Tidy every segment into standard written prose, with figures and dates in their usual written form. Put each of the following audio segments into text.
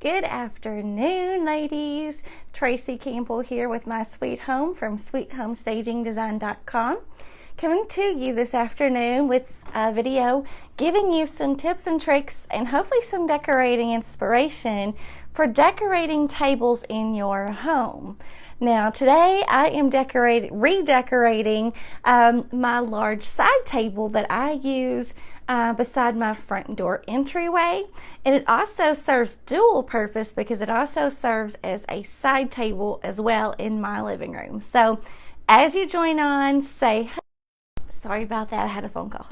Good afternoon, ladies. Tracy Campbell here with my sweet home from sweethomestagingdesign.com. Coming to you this afternoon with a video giving you some tips and tricks and hopefully some decorating inspiration for decorating tables in your home. Now today I am redecorating my large side table that I use beside my front door entryway, and it also serves dual purpose because it also serves as a side table as well in my living room. So as you join on, say sorry about that, I had a phone call.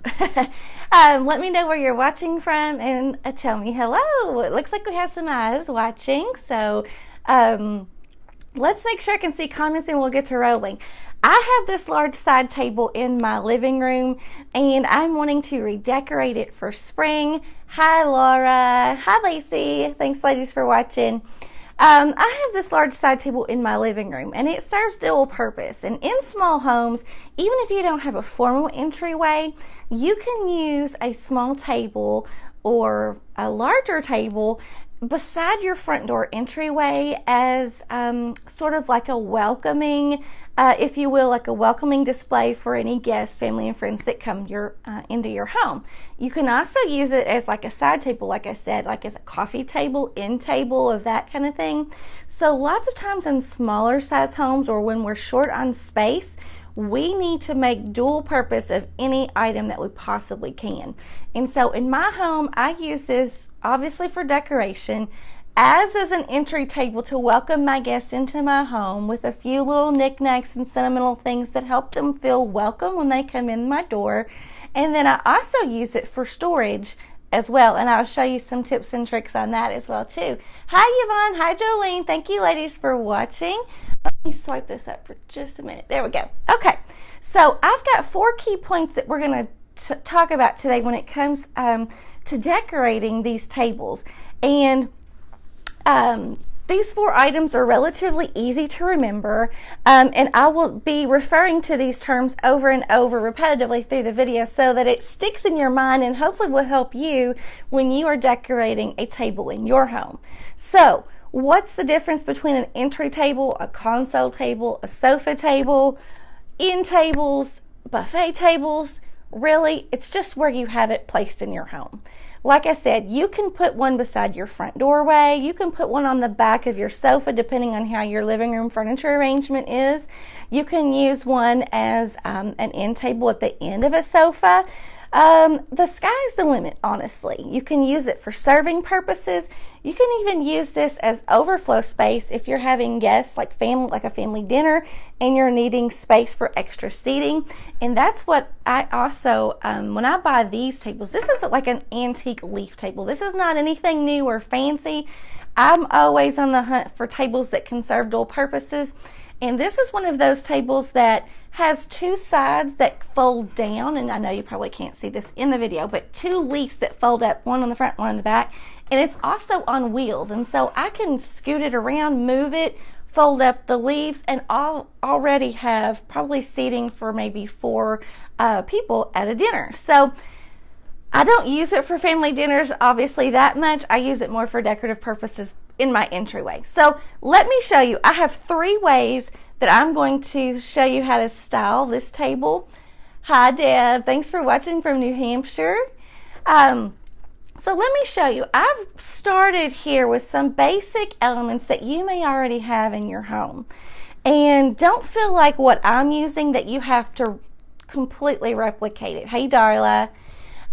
Let me know where you're watching from and tell me hello. It looks like we have some eyes watching, so let's make sure I can see comments and we'll get to rolling. I have this large side table in my living room and I'm wanting to redecorate it for spring. Hi Laura. Hi Lacey. Thanks ladies for watching. I have this large side table in my living room and it serves dual purpose. And in small homes, even if you don't have a formal entryway, you can use a small table or a larger table beside your front door entryway as sort of like a welcoming, if you will, like a welcoming display for any guests, family, and friends that come into your home. You can also use it as like a side table, like I said, like as a coffee table, end table, of that kind of thing. So lots of times in smaller size homes or when we're short on space, we need to make dual purpose of any item that we possibly can. And so in my home, I use this obviously for decoration, as is an entry table to welcome my guests into my home with a few little knickknacks and sentimental things that help them feel welcome when they come in my door. And then I also use it for storage as well, and I'll show you some tips and tricks on that as well too. Hi Yvonne, hi Jolene, thank you ladies for watching. Let me swipe this up for just a minute. There we go. Okay, so I've got 4 key points that we're going to talk about today when it comes to decorating these tables. And these 4 items are relatively easy to remember, and I will be referring to these terms over and over repetitively through the video so that it sticks in your mind and hopefully will help you when you are decorating a table in your home. So what's the difference between an entry table, a console table, a sofa table, end tables, buffet tables? Really, it's just where you have it placed in your home. Like I said, you can put one beside your front doorway. You can put one on the back of your sofa, depending on how your living room furniture arrangement is. You can use one as an end table at the end of a sofa. The sky's the limit, honestly. You can use it for serving purposes. You can even use this as overflow space if you're having guests, like a family dinner, and you're needing space for extra seating. And that's what I also, when I buy these tables, this is like an antique leaf table. This is not anything new or fancy. I'm always on the hunt for tables that can serve dual purposes. And this is one of those tables that has 2 sides that fold down, and I know you probably can't see this in the video, but 2 leaves that fold up, one on the front, one on the back, and it's also on wheels, and so I can scoot it around, move it, fold up the leaves, and I'll already have probably seating for maybe 4 people at a dinner. So I don't use it for family dinners, obviously, that much. I use it more for decorative purposes in my entryway. So let me show you. I have 3 ways that I'm going to show you how to style this table. Hi Deb, thanks for watching from New Hampshire. So let me show you. I've started here with some basic elements that you may already have in your home. And don't feel like what I'm using that you have to completely replicate it. Hey Darla.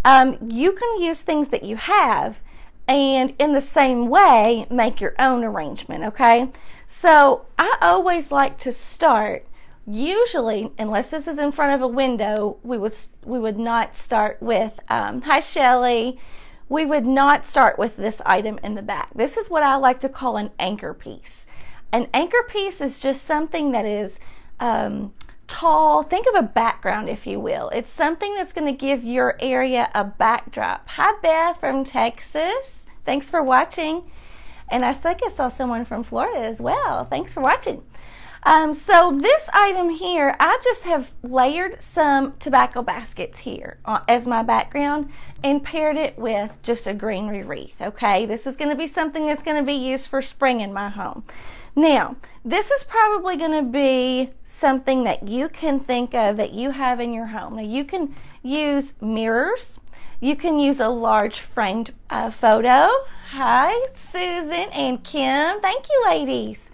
You can use things that you have and in the same way make your own arrangement, okay? So I always like to start, usually, unless this is in front of a window, we would not start with, hi Shelly, we would not start with this item in the back. This is what I like to call an anchor piece. An anchor piece is just something that is tall. Think of a background, if you will. It's something that's going to give your area a backdrop. Hi Beth from Texas. Thanks for watching. And I think I saw someone from Florida as well. Thanks for watching. So this item here, I just have layered some tobacco baskets here as my background and paired it with just a greenery wreath, okay? This is going to be something that's going to be used for spring in my home. Now, this is probably going to be something that you can think of that you have in your home. Now, you can use mirrors. You can use a large framed photo. Hi, Susan and Kim. Thank you, ladies.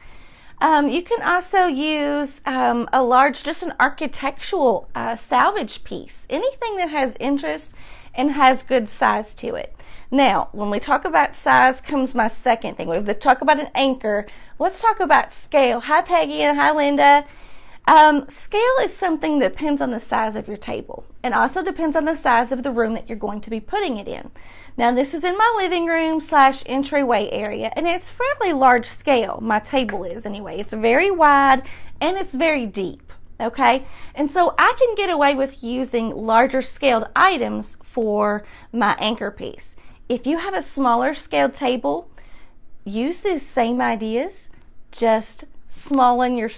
You can also use a large, just an architectural salvage piece. Anything that has interest and has good size to it. Now, when we talk about size comes my second thing. We have to talk about an anchor. Let's talk about scale. Hi, Peggy, and hi, Linda. Scale is something that depends on the size of your table and also depends on the size of the room that you're going to be putting it in. Now, this is in my living room / entryway area, and it's fairly large scale. My table is anyway. It's very wide and it's very deep, okay? And so I can get away with using larger scaled items for my anchor piece. If you have a smaller scaled table, use these same ideas, just small in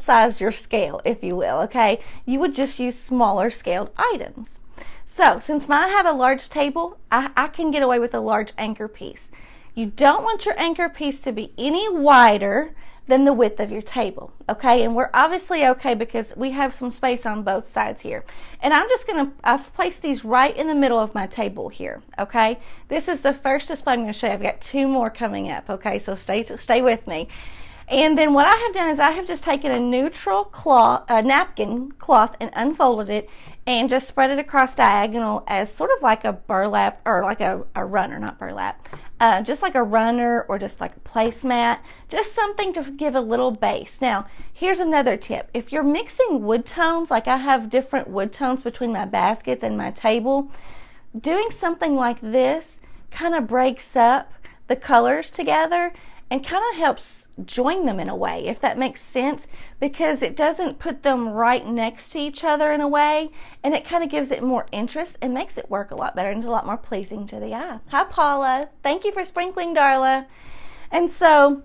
size your scale, if you will, okay? You would just use smaller scaled items. So since I have a large table, I can get away with a large anchor piece. You don't want your anchor piece to be any wider than the width of your table, okay? And we're obviously okay because we have some space on both sides here. And I'm just I've placed these right in the middle of my table here, okay? This is the first display I'm going to show you. I've got 2 more coming up, okay? So stay with me. And then what I have done is I have just taken a neutral napkin cloth and unfolded it and just spread it across diagonal as sort of like a burlap, or like a runner, not burlap, just like a runner or just like a placemat, just something to give a little base. Now, here's another tip. If you're mixing wood tones, like I have different wood tones between my baskets and my table, doing something like this kind of breaks up the colors together and kind of helps join them in a way, if that makes sense, because it doesn't put them right next to each other in a way, and it kind of gives it more interest and makes it work a lot better and it's a lot more pleasing to the eye. Hi, Paula. Thank you for sprinkling, Darla. And so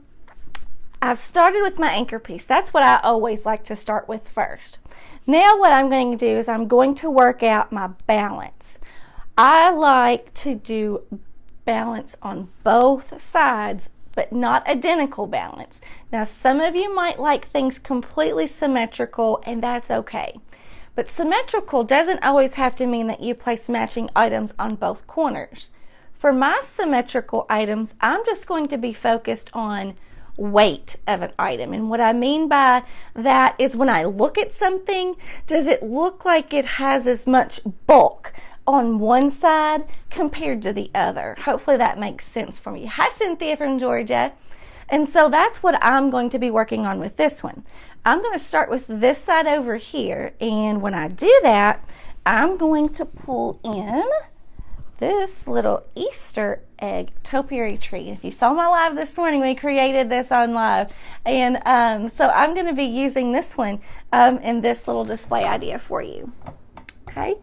I've started with my anchor piece. That's what I always like to start with first. Now what I'm going to do is I'm going to work out my balance. I like to do balance on both sides, but not identical balance. Now, some of you might like things completely symmetrical, and that's okay. But symmetrical doesn't always have to mean that you place matching items on both corners. For my symmetrical items, I'm just going to be focused on weight of an item. And what I mean by that is when I look at something, does it look like it has as much bulk on one side compared to the other? Hopefully that makes sense for me. Hi, Cynthia from Georgia. And so that's what I'm going to be working on with this one. I'm going to start with this side over here, and when I do that, I'm going to pull in this little Easter egg topiary tree. If you saw my live this morning, we created this on live, and so I'm going to be using this one in this little display idea for you. Okay.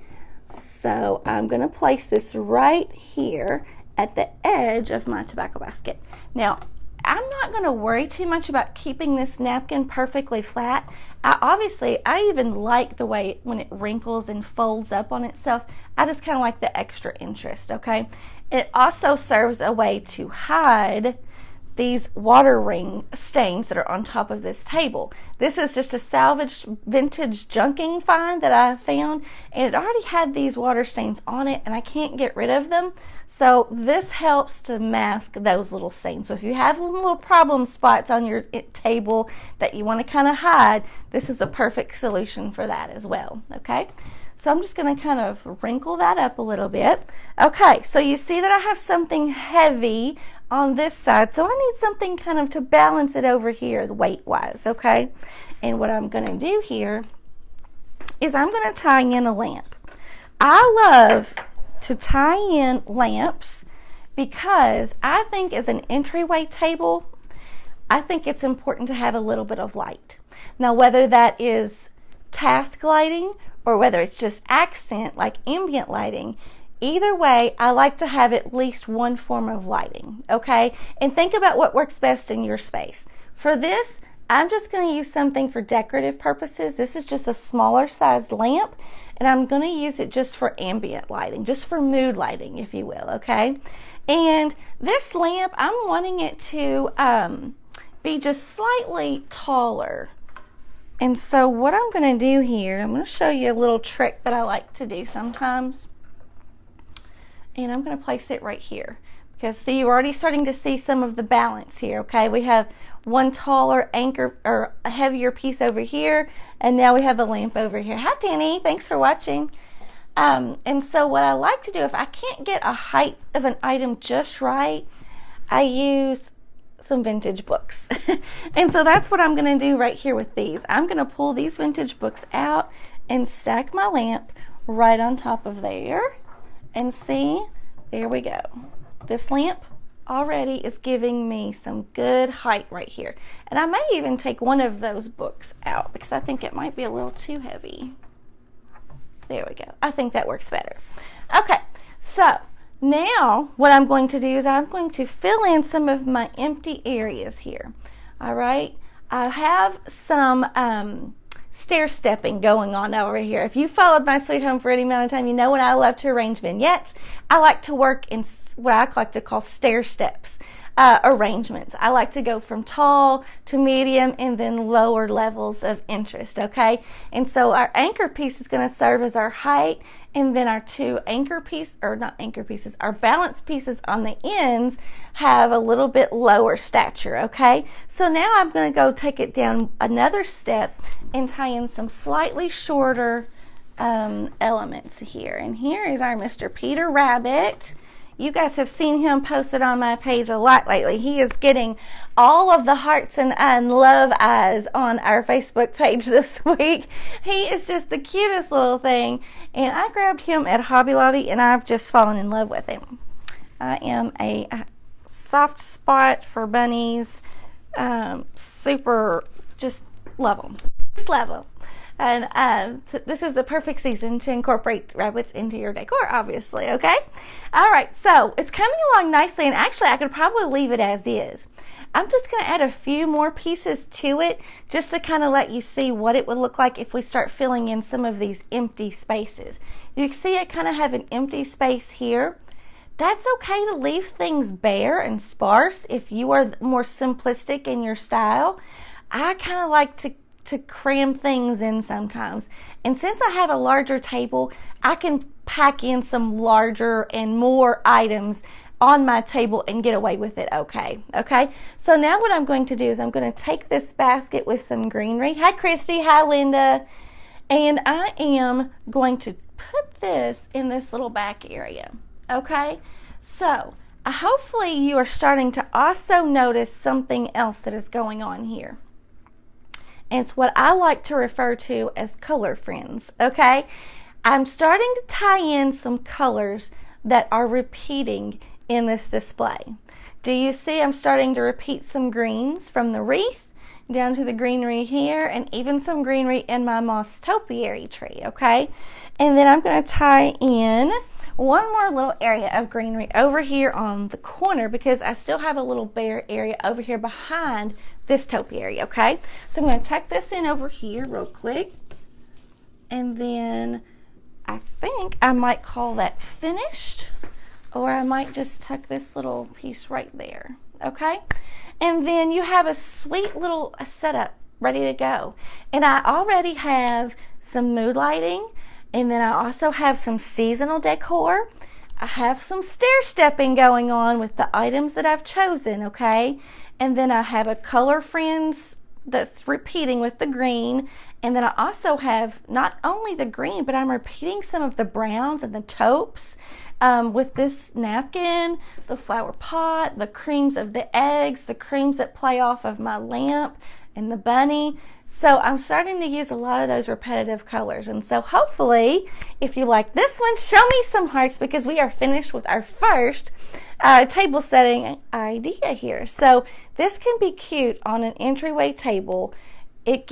So I'm going to place this right here at the edge of my tobacco basket. Now, I'm not going to worry too much about keeping this napkin perfectly flat. I even like the way when it wrinkles and folds up on itself. I just kind of like the extra interest, okay? It also serves a way to hide these water ring stains that are on top of this table. This is just a salvaged vintage junking find that I found, and it already had these water stains on it, and I can't get rid of them. So this helps to mask those little stains. So if you have little problem spots on your table that you want to kind of hide, this is the perfect solution for that as well, okay? So I'm just going to kind of wrinkle that up a little bit. Okay, so you see that I have something heavy on this side, so I need something kind of to balance it over here weight-wise, okay? And what I'm going to do here is I'm going to tie in a lamp. I love to tie in lamps because I think as an entryway table, I think it's important to have a little bit of light. Now, whether that is task lighting or whether it's just accent like ambient lighting, either way, I like to have at least one form of lighting, okay? And think about what works best in your space. For this, I'm just going to use something for decorative purposes. This is just a smaller sized lamp, and I'm going to use it just for ambient lighting, just for mood lighting, if you will, okay? And this lamp, I'm wanting it to be just slightly taller. And so what I'm going to do here, I'm going to show you a little trick that I like to do sometimes. And I'm going to place it right here. Because see, you're already starting to see some of the balance here, okay? We have one taller anchor or a heavier piece over here, and now we have a lamp over here. Hi Penny, thanks for watching. And so what I like to do, if I can't get a height of an item just right, I use some vintage books. And so that's what I'm going to do right here with these. I'm going to pull these vintage books out and stack my lamp right on top of there. And see, there we go. This lamp already is giving me some good height right here. And I may even take one of those books out because I think it might be a little too heavy. There we go. I think that works better. Okay, so now what I'm going to do is I'm going to fill in some of my empty areas here. All right, I have some stair stepping going on over here. If you followed my Sweet Home for any amount of time, you know when I love to arrange vignettes, I like to work in what I like to call stair steps arrangements. I like to go from tall to medium and then lower levels of interest, okay? And so our anchor piece is going to serve as our height, and then our two anchor pieces, or not anchor pieces, our balance pieces on the ends have a little bit lower stature, okay? So now I'm going to go take it down another step and tie in some slightly shorter elements here. And here is our Mr. Peter Rabbit. You guys have seen him posted on my page a lot lately. He is getting all of the hearts and love eyes on our Facebook page this week. He is just the cutest little thing. And I grabbed him at Hobby Lobby and I've just fallen in love with him. I am a soft spot for bunnies. Super, just love them. Just love them. And this is the perfect season to incorporate rabbits into your decor, obviously, okay? All right, so it's coming along nicely, and actually I could probably leave it as is. I'm just going to add a few more pieces to it just to kind of let you see what it would look like if we start filling in some of these empty spaces. You see I kind of have an empty space here. That's okay to leave things bare and sparse if you are more simplistic in your style. I kind of like to cram things in sometimes. And since I have a larger table, I can pack in some larger and more items on my table and get away with it okay. So now what I'm going to do is I'm going to take this basket with some greenery. Hi Christy, hi Linda. And I am going to put this in this little back area. Okay, so hopefully you are starting to also notice something else that is going on here. And it's what I like to refer to as color friends, okay? I'm starting to tie in some colors that are repeating in this display. Do you see I'm starting to repeat some greens from the wreath down to the greenery here, and even some greenery in my moss topiary tree, okay? And then I'm going to tie in one more little area of greenery over here on the corner because I still have a little bare area over here behind this topiary, okay? So I'm going to tuck this in over here real quick. And then I think I might call that finished, or I might just tuck this little piece right there, okay? And then you have a sweet little setup ready to go. And I already have some mood lighting, and then I also have some seasonal decor. I have some stair stepping going on with the items that I've chosen, okay? And then I have a color friends that's repeating with the green. And then I also have not only the green, but I'm repeating some of the browns and the taupes with this napkin, the flower pot, the creams of the eggs, the creams that play off of my lamp, and the bunny. So I'm starting to use a lot of those repetitive colors. And so hopefully, if you like this one, show me some hearts because we are finished with our first table setting idea here. So this can be cute on an entryway table. It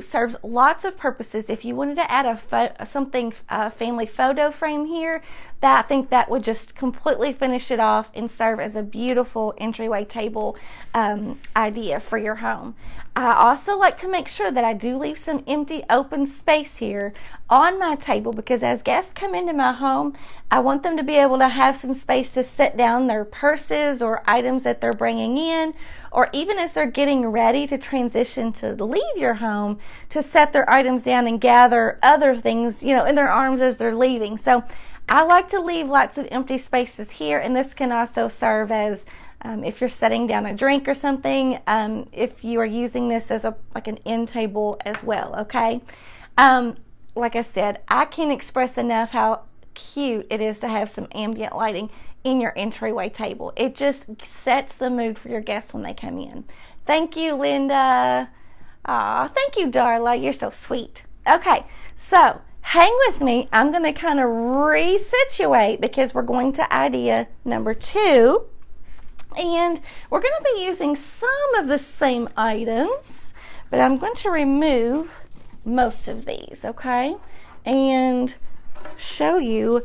serves lots of purposes. If you wanted to add a family photo frame here, I think that would just completely finish it off and serve as a beautiful entryway table idea for your home. I also like to make sure that I do leave some empty open space here on my table, because as guests come into my home, I want them to be able to have some space to set down their purses or items that they're bringing in, or even as they're getting ready to transition to leave your home, to set their items down and gather other things, you know, in their arms as they're leaving. So I like to leave lots of empty spaces here, and this can also serve as if you're setting down a drink or something, if you are using this as like an end table as well, okay? Like I said, I can't express enough how cute it is to have some ambient lighting in your entryway table. It just sets the mood for your guests when they come in. Thank you, Linda. Aw, thank you, Darla. You're so sweet. Okay, so hang with me. I'm going to kind of resituate, because we're going to idea number 2. And we're going to be using some of the same items, but I'm going to remove most of these, okay? And show you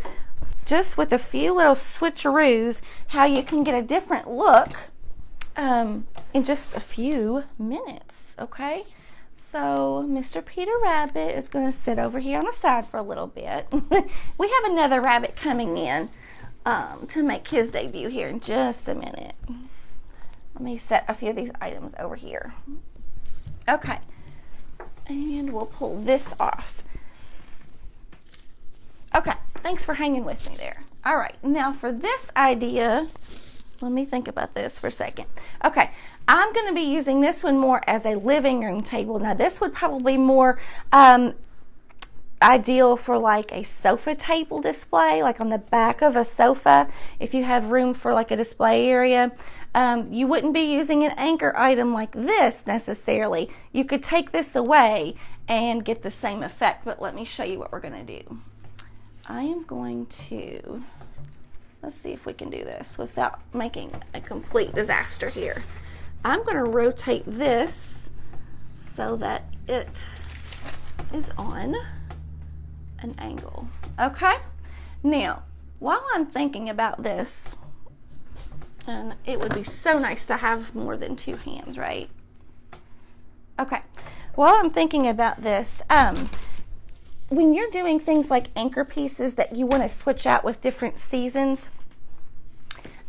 just with a few little switcheroos how you can get a different look in just a few minutes, okay? So Mr. Peter Rabbit is going to sit over here on the side for a little bit. We have another rabbit coming in to make his debut here in just a minute. Let me set a few of these items over here. Okay, and we'll pull this off. Okay, thanks for hanging with me there. All right, now for this idea, let me think about this for a second. Okay, I'm going to be using this one more as a living room table. Now this would probably be more ideal for like a sofa table display, like on the back of a sofa, if you have room for like a display area. You wouldn't be using an anchor item like this necessarily. You could take this away and get the same effect, but let me show you what we're going to do. I am going to, let's see if we can do this without making a complete disaster here. I'm going to rotate this so that it is on an angle. Okay, now while I'm thinking about this, and it would be so nice to have more than 2 hands, right? Okay, while I'm thinking about this, when you're doing things like anchor pieces that you want to switch out with different seasons,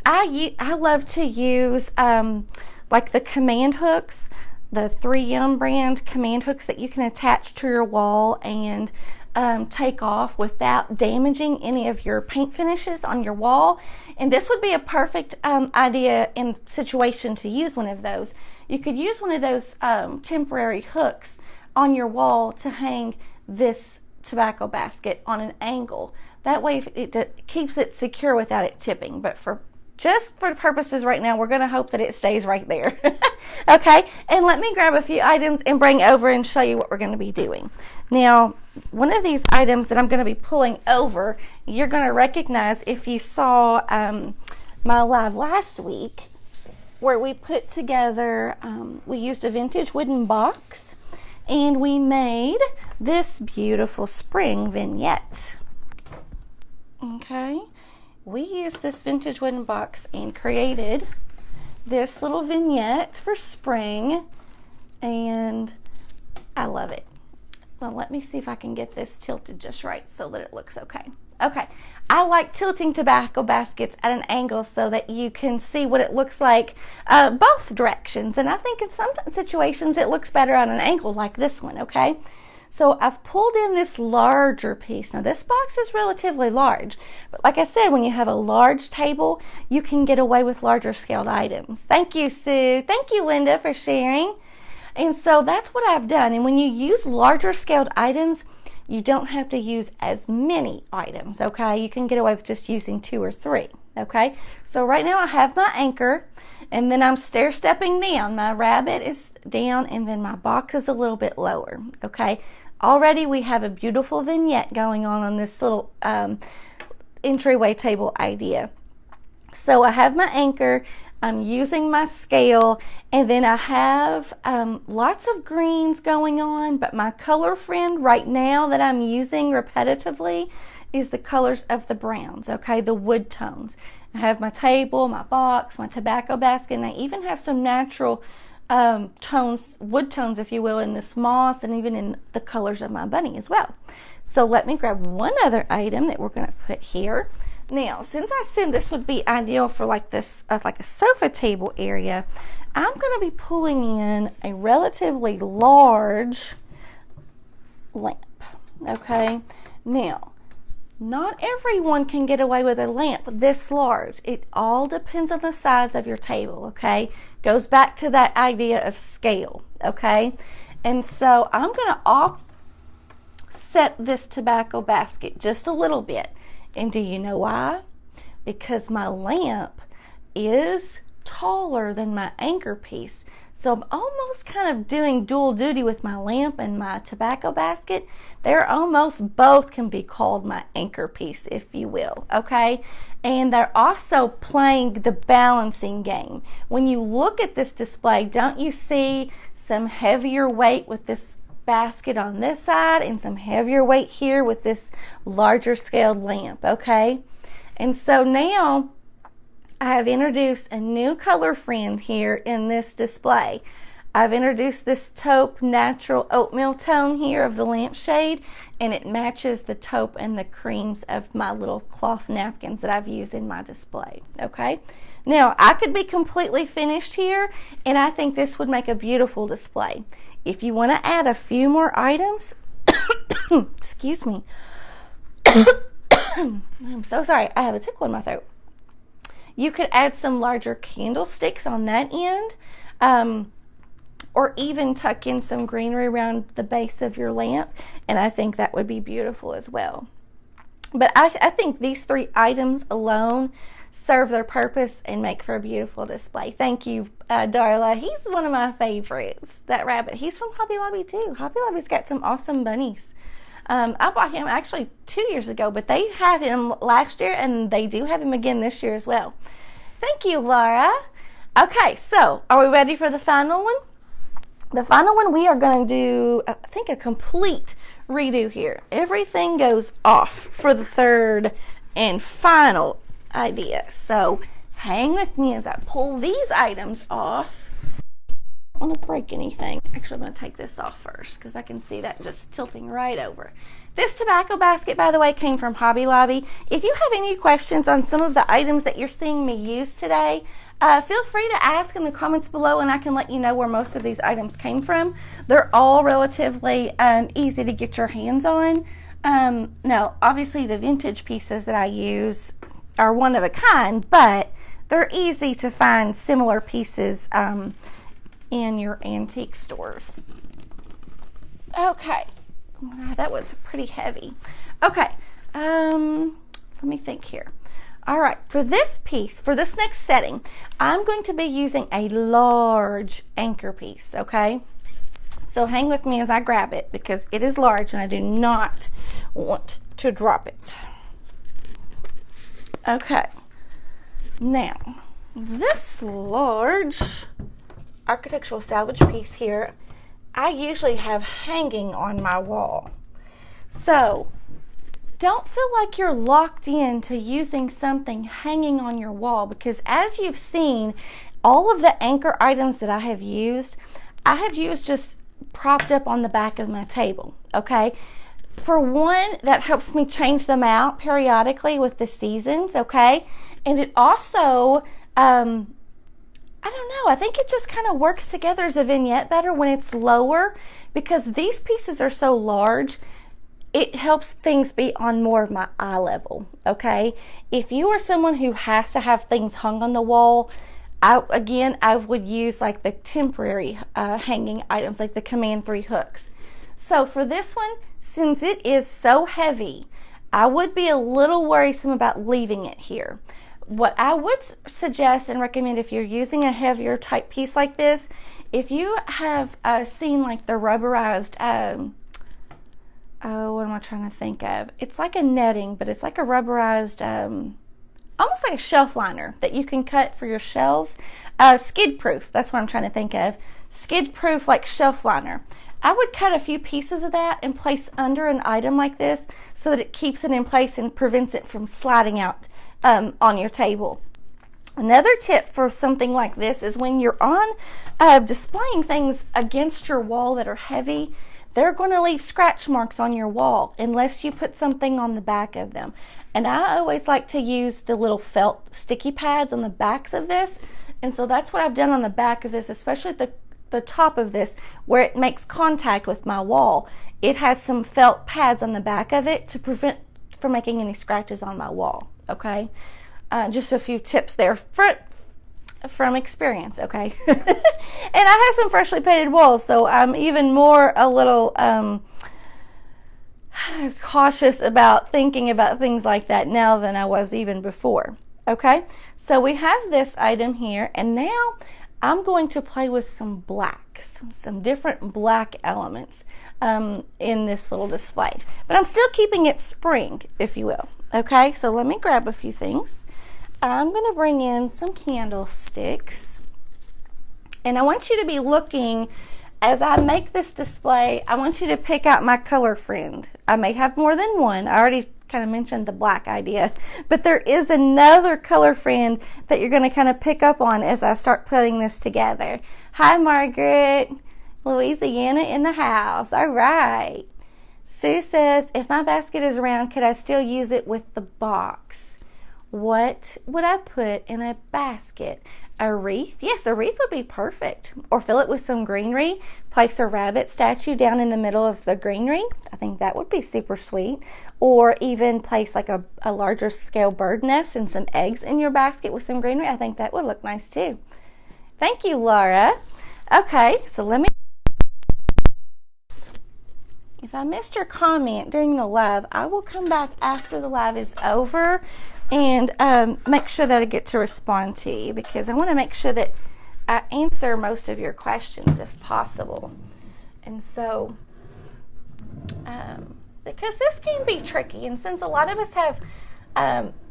I love to use like the command hooks, the 3M brand command hooks that you can attach to your wall and take off without damaging any of your paint finishes on your wall. And this would be a perfect idea and situation to use one of those. You could use one of those temporary hooks on your wall to hang this tobacco basket on an angle. That way it keeps it secure without it tipping. But just for the purposes right now, we're going to hope that it stays right there. Okay, and let me grab a few items and bring over and show you what we're going to be doing. Now, one of these items that I'm going to be pulling over, you're going to recognize if you saw my live last week, where we put together, we used a vintage wooden box, and we made this beautiful spring vignette. Okay, we used this vintage wooden box and created this little vignette for spring, and I love it. Well, let me see if I can get this tilted just right so that it looks okay. Okay, I like tilting tobacco baskets at an angle so that you can see what it looks like both directions, and I think in some situations it looks better on an angle like this one, okay? So I've pulled in this larger piece. Now this box is relatively large, but like I said, when you have a large table, you can get away with larger scaled items. Thank you, Sue. Thank you, Linda, for sharing. And so that's what I've done. And when you use larger scaled items, you don't have to use as many items, okay? You can get away with just using 2 or 3, okay? So right now I have my anchor, and then I'm stair-stepping down. My rabbit is down, and then my box is a little bit lower, okay? Already we have a beautiful vignette going on this little entryway table idea. So I have my anchor, I'm using my scale, and then I have lots of greens going on, but my color friend right now that I'm using repetitively is the colors of the browns, okay, the wood tones. I have my table, my box, my tobacco basket, and I even have some natural tones, wood tones, if you will, in this moss and even in the colors of my bunny as well. So let me grab one other item that we're going to put here. Now, since I said this would be ideal for like this, like a sofa table area, I'm going to be pulling in a relatively large lamp, okay? Now, not everyone can get away with a lamp this large. It all depends on the size of your table, okay? Goes back to that idea of scale, okay? And so I'm going to offset this tobacco basket just a little bit. And do you know why? Because my lamp is taller than my anchor piece. So I'm almost kind of doing dual duty with my lamp and my tobacco basket. They're almost both can be called my anchor piece, if you will, okay? And they're also playing the balancing game. When you look at this display, don't you see some heavier weight with this basket on this side and some heavier weight here with this larger scaled lamp, okay? And so now I have introduced a new color friend here in this display. I've introduced this taupe natural oatmeal tone here of the lampshade, and it matches the taupe and the creams of my little cloth napkins that I've used in my display, okay? Now, I could be completely finished here, and I think this would make a beautiful display. If you want to add a few more items, excuse me, I'm so sorry, I have a tickle in my throat. You could add some larger candlesticks on that end, or even tuck in some greenery around the base of your lamp, and I think that would be beautiful as well. But I think these three items alone serve their purpose and make for a beautiful display. Thank you, Darla. He's one of my favorites, that rabbit. He's from Hobby Lobby too. Hobby Lobby's got some awesome bunnies. I bought him actually 2 years ago, but they had him last year and they do have him again this year as well. Thank you, Laura. Okay, so are we ready for the final one? The final one, we are going to do, I think, a complete redo here. Everything goes off for the third and final idea. So hang with me as I pull these items off. I don't want to break anything. Actually, I'm going to take this off first because I can see that just tilting right over. This tobacco basket, by the way, came from Hobby Lobby. If you have any questions on some of the items that you're seeing me use today, feel free to ask in the comments below and I can let you know where most of these items came from. They're all relatively easy to get your hands on. Now, obviously the vintage pieces that I use are one of a kind, but they're easy to find similar pieces in your antique stores. Okay, that was pretty heavy. Okay, let me think here. All right, for this piece, for this next setting, I'm going to be using a large anchor piece, okay? So hang with me as I grab it because it is large and I do not want to drop it. Okay, now this large architectural salvage piece here, I usually have hanging on my wall. So don't feel like you're locked in to using something hanging on your wall because as you've seen, all of the anchor items that I have used just propped up on the back of my table, okay? For one, that helps me change them out periodically with the seasons, okay? And it also, I don't know, I think it just kind of works together as a vignette better when it's lower because these pieces are so large. It helps things be on more of my eye level, okay? If you are someone who has to have things hung on the wall, I would use like the temporary hanging items, like the Command 3 hooks. So for this one, since it is so heavy, I would be a little worrisome about leaving it here. What I would suggest and recommend if you're using a heavier type piece like this, if you have seen like the rubberized, what am I trying to think of? It's like a netting, but it's like a rubberized, almost like a shelf liner that you can cut for your shelves. Skid proof, that's what I'm trying to think of. Skid proof like shelf liner. I would cut a few pieces of that and place under an item like this so that it keeps it in place and prevents it from sliding out on your table. Another tip for something like this is when you're on displaying things against your wall that are heavy, they're going to leave scratch marks on your wall unless you put something on the back of them. And I always like to use the little felt sticky pads on the backs of this. And so that's what I've done on the back of this, especially the top of this where it makes contact with my wall. It has some felt pads on the back of it to prevent from making any scratches on my wall. Okay, just a few tips there from experience. Okay. And I have some freshly painted walls, so I'm even more a little cautious about thinking about things like that now than I was even before. Okay, so we have this item here, and now I'm going to play with some blacks, some different black elements in this little display. But I'm still keeping it spring, if you will. Okay, so let me grab a few things. I'm going to bring in some candlesticks. And I want you to be looking, as I make this display, I want you to pick out my color friend. I may have more than one. I already kind of mentioned the black idea, but there is another color friend that you're going to kind of pick up on as I start putting this together. Hi, Margaret. Louisiana in the house. All right. Sue says, if my basket is round, could I still use it with the box? What would I put in a basket? A wreath? Yes, a wreath would be perfect. Or fill it with some greenery. Place a rabbit statue down in the middle of the greenery. I think that would be super sweet. Or even place like a larger scale bird nest and some eggs in your basket with some greenery. I think that would look nice too. Thank you, Laura. Okay, so let me... If I missed your comment during the live, I will come back after the live is over and make sure that I get to respond to you, because I want to make sure that I answer most of your questions if possible. And so, because this can be tricky, and since a lot of us have,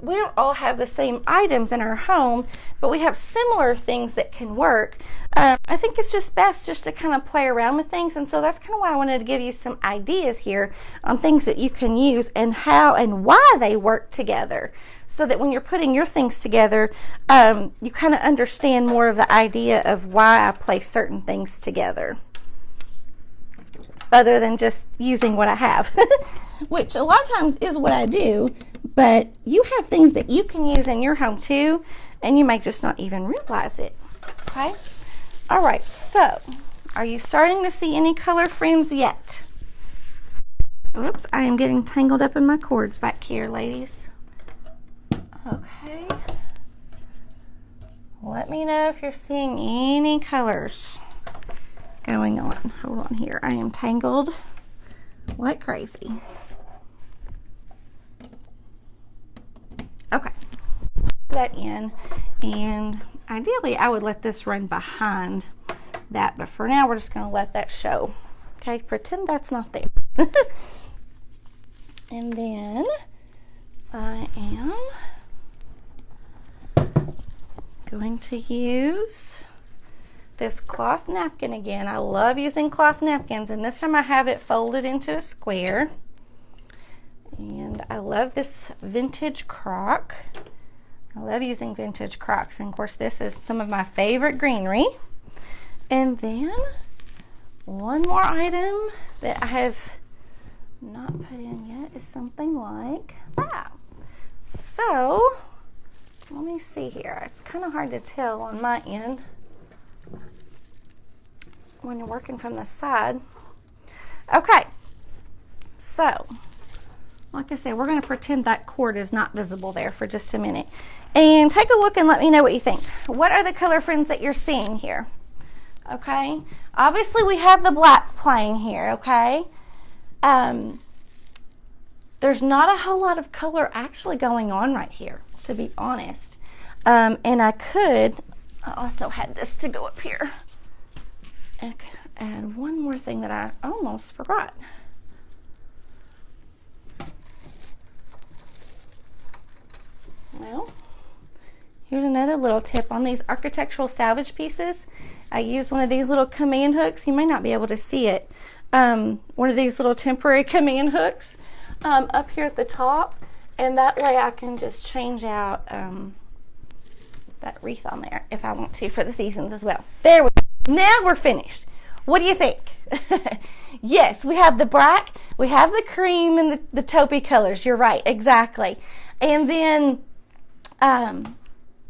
we don't all have the same items in our home, but we have similar things that can work. I think it's just best just to kind of play around with things, and so that's kind of why I wanted to give you some ideas here on things that you can use and how and why they work together, so that when you're putting your things together, you kind of understand more of the idea of why I place certain things together, other than just using what I have, which a lot of times is what I do, but you have things that you can use in your home too, and you may just not even realize it. Okay? All right, so are you starting to see any color friends yet? Oops, I am getting tangled up in my cords back here, ladies. Okay. Let me know if you're seeing any colors going on. Hold on here. I am tangled like crazy. Okay. Put that in, and ideally I would let this run behind that, but for now we're just going to let that show. Okay, pretend that's not there. And then I am going to use this cloth napkin again. I love using cloth napkins, and this time I have it folded into a square. And I love this vintage crock. I love using vintage crocks, and of course this is some of my favorite greenery. And then one more item that I have not put in yet is something like that. So let me see here. It's kind of hard to tell on my end when you're working from the side. Okay, so like I said, we're going to pretend that cord is not visible there for just a minute, and take a look and let me know what you think. What are the color friends that you're seeing here? Okay, obviously we have the black playing here. Okay, there's not a whole lot of color actually going on right here, to be honest. And I also had this to go up here. And one more thing that I almost forgot. Well, here's another little tip on these architectural salvage pieces. I used one of these little command hooks. You may not be able to see it. One of these little temporary command hooks up here at the top, and that way I can just change out that wreath on there if I want to for the seasons as well. There we go. Now we're finished. What do you think? Yes, we have the black, we have the cream, and the taupey colors. You're right, exactly. And then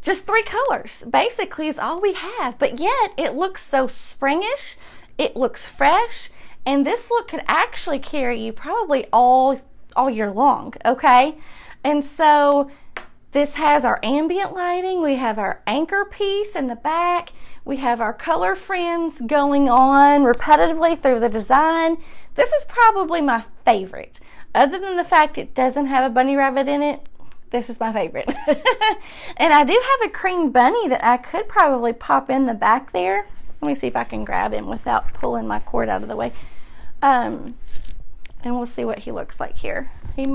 just 3 colors basically is all we have, but yet it looks so springish, it looks fresh, and this look could actually carry you probably all year long, okay? And so this has our ambient lighting, we have our anchor piece in the back, we have our color friends going on repetitively through the design. This is probably my favorite. Other than the fact it doesn't have a bunny rabbit in it, this is my favorite. And I do have a cream bunny that I could probably pop in the back there. Let me see if I can grab him without pulling my cord out of the way. And we'll see what he looks like here. He's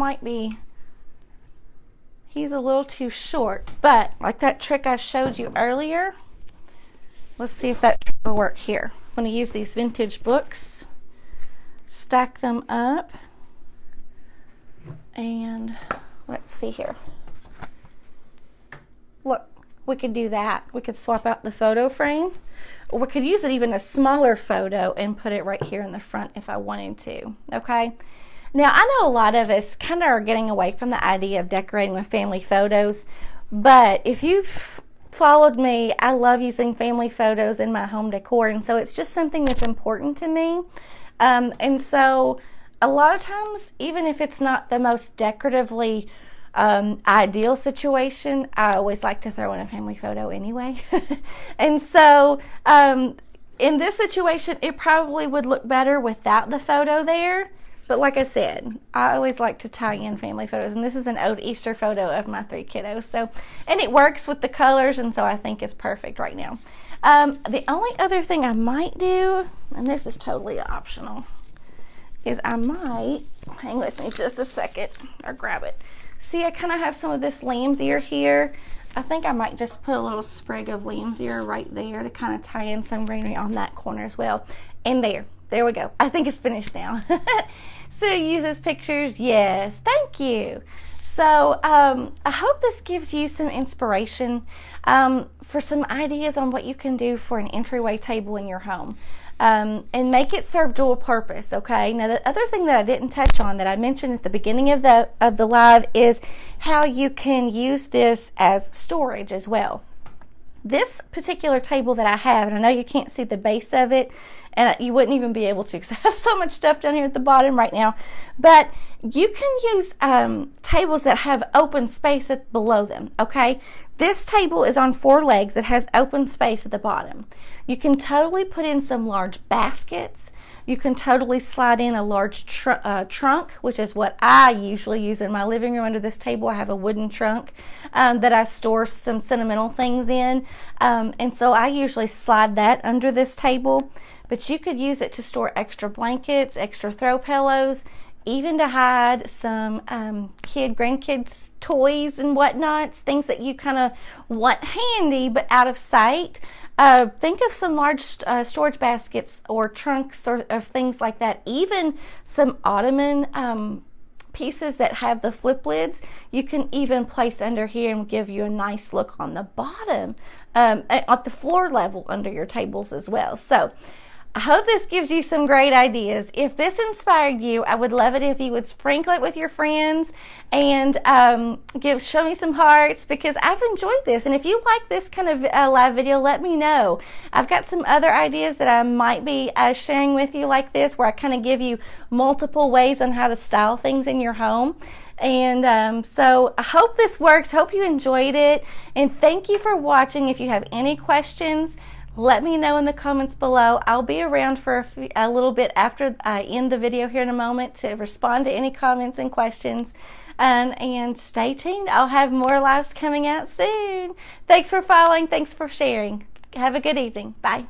a little too short, but like that trick I showed you earlier, let's see if that will work here. I'm going to use these vintage books, stack them up, and let's see here. Look, we could do that. We could swap out the photo frame, or we could use it even a smaller photo and put it right here in the front if I wanted to, okay? Now, I know a lot of us kind of are getting away from the idea of decorating with family photos, but if you've followed me, I love using family photos in my home decor, and so it's just something that's important to me. And so a lot of times, even if it's not the most decoratively ideal situation, I always like to throw in a family photo anyway. And so in this situation, it probably would look better without the photo there. But like I said, I always like to tie in family photos, and this is an old Easter photo of my 3 kiddos. So, and it works with the colors, and so I think it's perfect right now. The only other thing I might do, and this is totally optional, is I might, hang with me just a second, or grab it. See, I kind of have some of this lamb's ear here. I think I might just put a little sprig of lamb's ear right there to kind of tie in some greenery on that corner as well. And there we go. I think it's finished now. So uses pictures, yes, thank you. So I hope this gives you some inspiration for some ideas on what you can do for an entryway table in your home. And make it serve dual purpose, okay? Now, the other thing that I didn't touch on that I mentioned at the beginning of the live is how you can use this as storage as well. This particular table that I have, and I know you can't see the base of it, and you wouldn't even be able to because I have so much stuff down here at the bottom right now, but you can use tables that have open space below them, okay? This table is on 4 legs. It has open space at the bottom. You can totally put in some large baskets. You can totally slide in a large trunk, which is what I usually use in my living room. Under this table, I have a wooden trunk that I store some sentimental things in. And so I usually slide that under this table. But you could use it to store extra blankets, extra throw pillows, even to hide some grandkids' toys and whatnots, things that you kind of want handy but out of sight. Think of some large storage baskets or trunks or things like that. Even some ottoman pieces that have the flip lids, you can even place under here and give you a nice look on the bottom, at the floor level under your tables as well. So I hope this gives you some great ideas. If this inspired you, I would love it if you would sprinkle it with your friends and show me some hearts, because I've enjoyed this. And if you like this kind of live video, let me know. I've got some other ideas that I might be sharing with you like this, where I kind of give you multiple ways on how to style things in your home. And so I hope this works. Hope you enjoyed it. And thank you for watching. If you have any questions, let me know in the comments below. I'll be around for a little bit after I end the video here in a moment to respond to any comments and questions. And stay tuned. I'll have more lives coming out soon. Thanks for following. Thanks for sharing. Have a good evening. Bye.